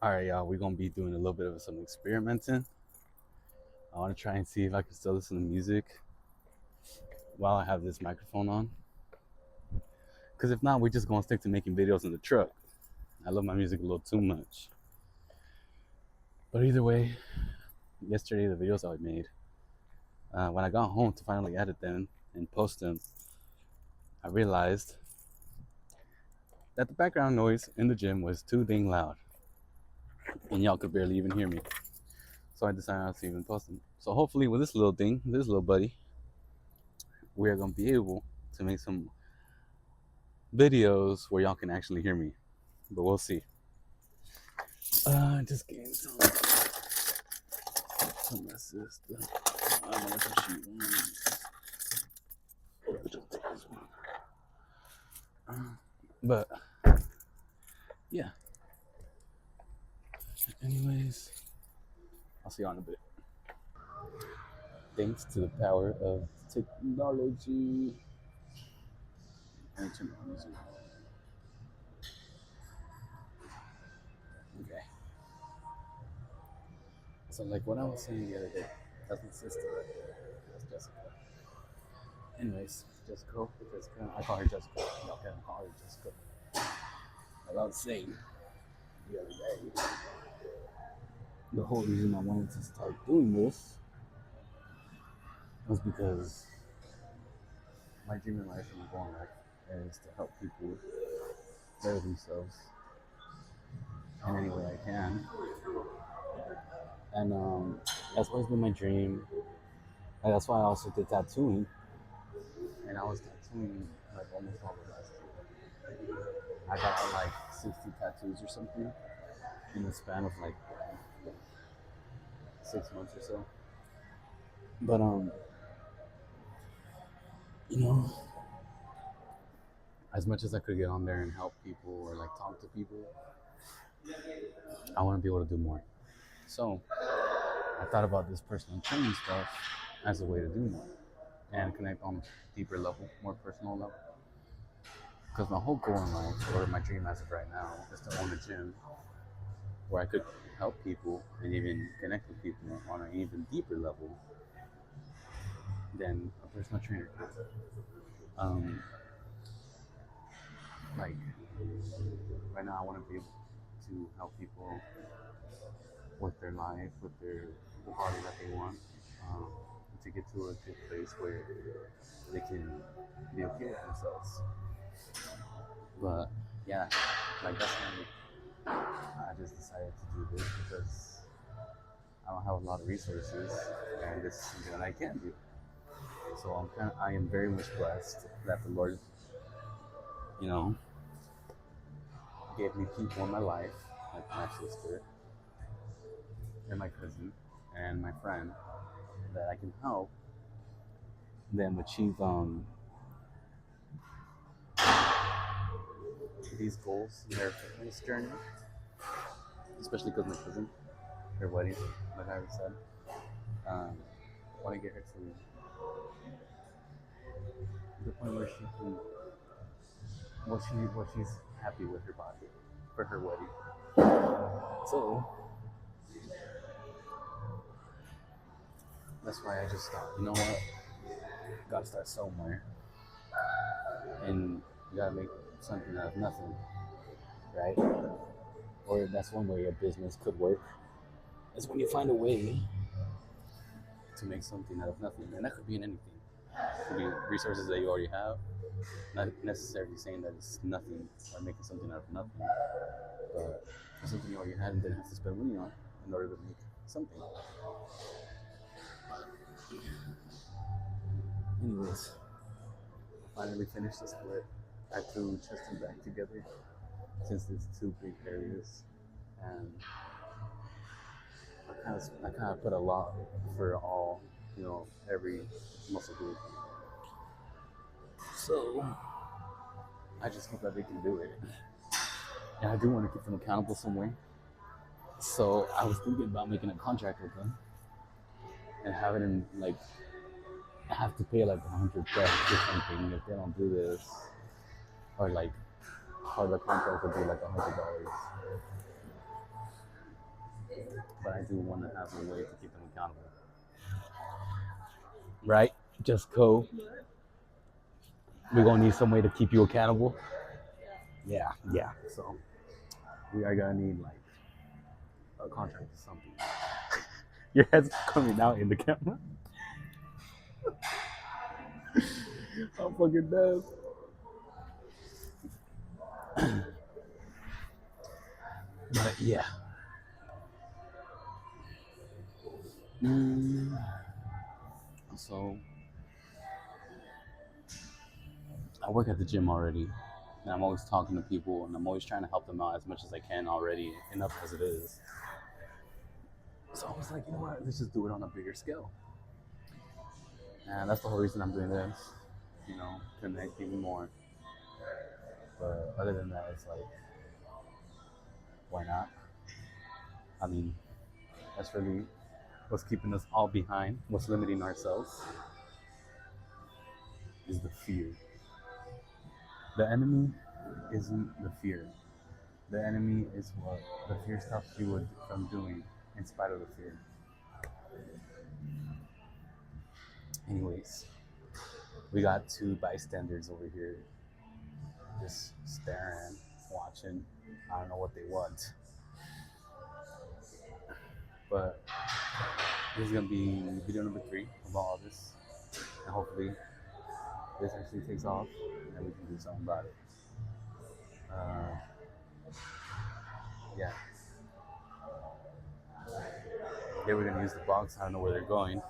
All right, y'all, we're gonna be doing a little bit of some experimenting. I want to try and see if I can still listen to music while I have this microphone on. Because if not, we're just gonna stick to making videos in the truck. I love my music a little too much. But either way, yesterday the videos I made, when I got home to finally edit them and post them, I realized that the background noise in the gym was too dang loud, and y'all could barely even hear me. So I decided not to even post them. So hopefully, with this little thing, this little buddy, we are gonna be able to make some videos where y'all can actually hear me. But we'll see. Just getting some my sister. I don't know what she wants. Just take this one. But yeah. Anyways, I'll see you in a bit. Thanks to the power of technology. And turn on music. Okay. So like what I was saying the other day, that's my sister right there. That's Jessica. Anyways, Jessica. I call her Jessica. Y'all can call her Jessica. Like I was saying the other day, the whole reason I wanted to start doing this was because my dream in life and my goal in life is to help people better themselves in any way I can. And that's always been my dream. And that's why I also did tattooing. And I was tattooing like almost all the last year. I got like 60 tattoos or something in the span of like 6 months or so. But you know, as much as I could get on there and help people or like talk to people, I want to be able to do more. So I thought about this personal training stuff as a way to do more and connect on a deeper level, more personal level. Because my whole goal in life, or my dream as of right now, is to own a gym where I could help people and even connect with people on an even deeper level than a personal trainer could. Like right now, I want to be able to help people with their life, with the body that they want, to get to a good place where they can be okay with themselves. But yeah, like that's why I just decided to do this because I don't have a lot of resources, and this is something that I can do. So I am very much blessed that the Lord, you know, gave me people in my life, like my sister and my cousin and my friend, that I can help them achieve these goals in their fitness journey, especially because my cousin, her wedding, like I already said, I want to get her to the point where she can, what she's happy with her body for her wedding. So that's why I just thought, you know what, gotta start somewhere, and you gotta make something out of nothing, right? Or that's one way a business could work. Is when you find a way to make something out of nothing, and that could be in anything. It could be resources that you already have, not necessarily saying that it's nothing or making something out of nothing, but something you already had and didn't have to spend money on in order to make something. Anyways, finally finished the split. I threw chest and back together since it's two big areas, and I kind of put a lot for all, every muscle group. So I just hope that they can do it, and I do want to keep them accountable some way. So I was thinking about making a contract with them and having them like have to pay like $100 or something if they don't do this, or like part of the contract would be like $100. but I do want to have a way to keep them accountable. Right? Just co. We're gonna need some way to keep you accountable. Yeah, yeah. So we are gonna need like a contract or something. Your head's coming out in the camera. I'm fucking dead. But yeah. Mm, so I work at the gym already, and I'm always talking to people, and I'm always trying to help them out as much as I can already, enough as it is. So I was like, you know what? Let's just do it on a bigger scale, and that's the whole reason I'm doing this. You know, connect even more. But other than that, it's like, why not? I mean, that's really what's keeping us all behind. What's limiting ourselves is the fear. The enemy isn't the fear. The enemy is what the fear stops you from doing in spite of the fear. Anyways, we got two bystanders over here just staring, watching. I don't know what they want. But this is gonna be video number 3 of all this. And hopefully this actually takes off and we can do something about it. Uh, yeah. They were gonna use the box. I don't know where they're going.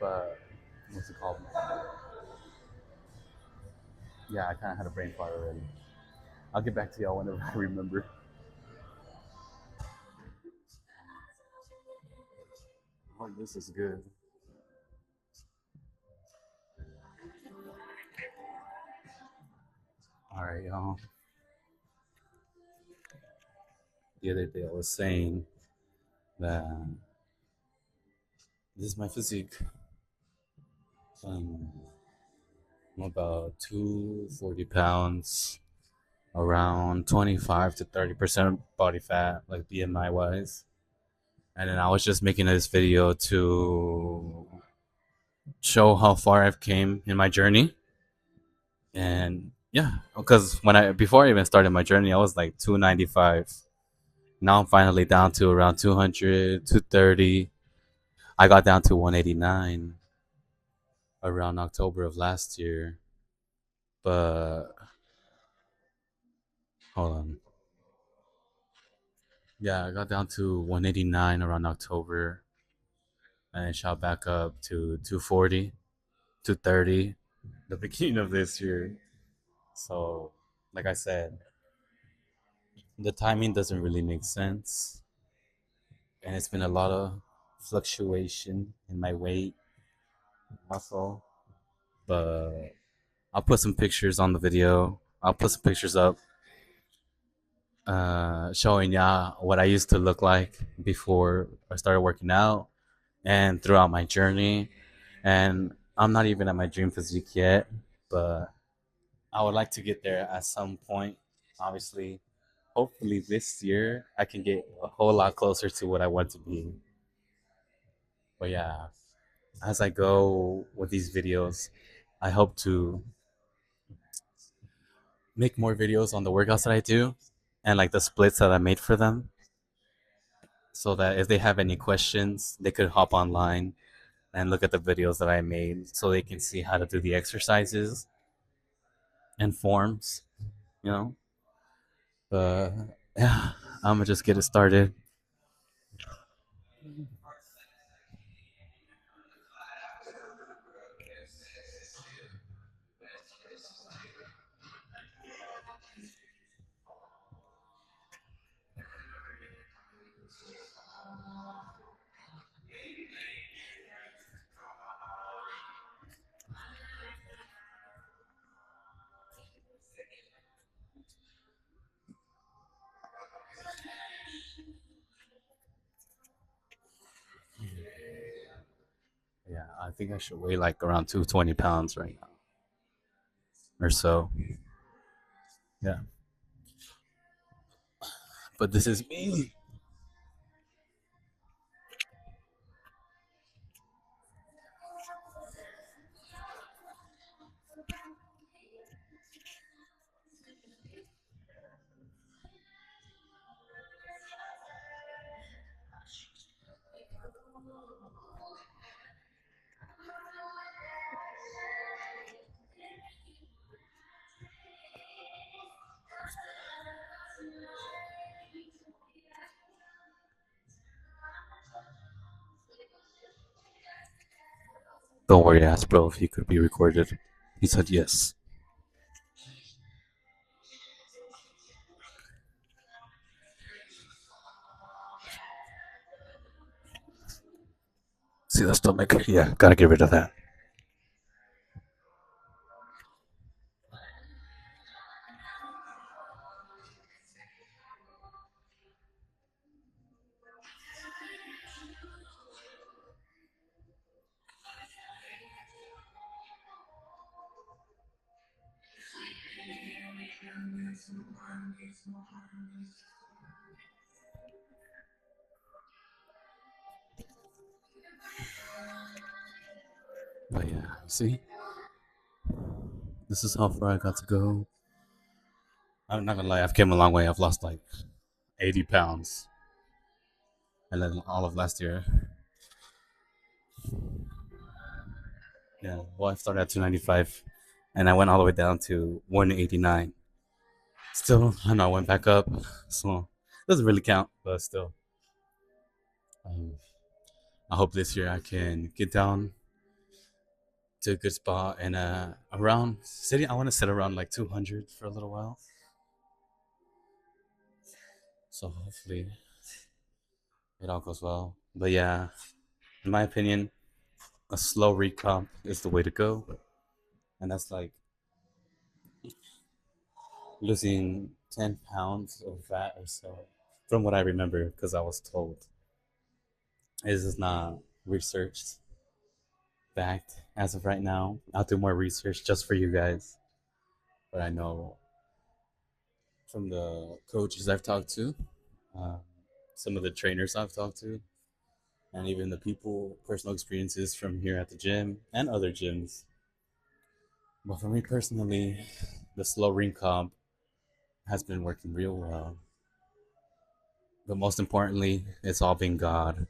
But what's it called? Yeah, I kinda had a brain fart already. I'll get back to y'all whenever I remember. Oh, this is good. All right, y'all. The other day I was saying that this is my physique. Um, I'm about 240 pounds, around 25 to 30% body fat, like BMI wise. And then I was just making this video to show how far I've came in my journey. And yeah, because when I before I even started my journey, I was like 295. Now I'm finally down to around 200, 230. I got down to 189 around October of last year. But hold on. Yeah, I got down to 189 around October and it shot back up to 240, 230 the beginning of this year. So, like I said, the timing doesn't really make sense. And it's been a lot of fluctuation in my weight, muscle. But I'll put some pictures on the video. I'll put some pictures up showing y'all what I used to look like before I started working out and throughout my journey. And I'm not even at my dream physique yet, but I would like to get there at some point. Obviously, hopefully this year I can get a whole lot closer to what I want to be. But yeah, as I go with these videos, I hope to make more videos on the workouts that I do and like the splits that I made for them so that if they have any questions, they could hop online and look at the videos that I made so they can see how to do the exercises and forms, you know. But yeah, I'm gonna just get it started. Yeah, I think I should weigh like around 220 pounds right now or so. Yeah, But this is me. Don't worry, ask bro if he could be recorded. He said yes. See that stomach? Yeah, gotta get rid of that. But yeah, see, this is how far I got to go. I'm not gonna lie, I've came a long way. I've lost like 80 pounds, and then all of last year. Yeah, well, I started at 295, and I went all the way down to 189. Still, I know I went back up, so it doesn't really count, but still. Um, I hope this year I can get down to a good spot and around city. I want to sit around like 200 for a little while. So hopefully it all goes well. But yeah, in my opinion, a slow recomp is the way to go, and that's like losing 10 pounds of fat or so, from what I remember, because I was told. This is not researched, fact as of right now. I'll do more research just for you guys. But I know from the coaches I've talked to, um, some of the trainers I've talked to, and even the people, personal experiences from here at the gym and other gyms. But for me personally, the slow ring comp has been working real well. But most importantly, it's all been God.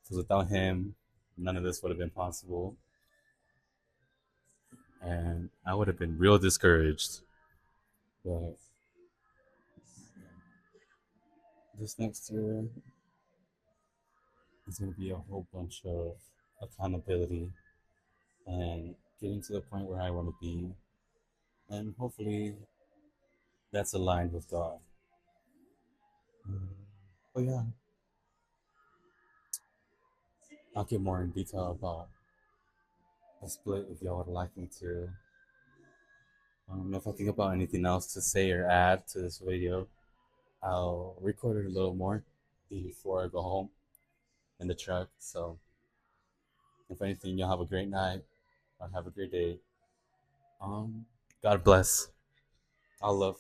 Because without Him, none of this would have been possible. And I would have been real discouraged. But this next year is going to be a whole bunch of accountability and getting to the point where I want to be. And hopefully that's aligned with God. Mm. But yeah, I'll get more in detail about a split if y'all would like me to. If I think about anything else to say or add to this video, I'll record it a little more before I go home in the truck. So, if anything, y'all have a great night or have a great day. Um, God bless. I'll love.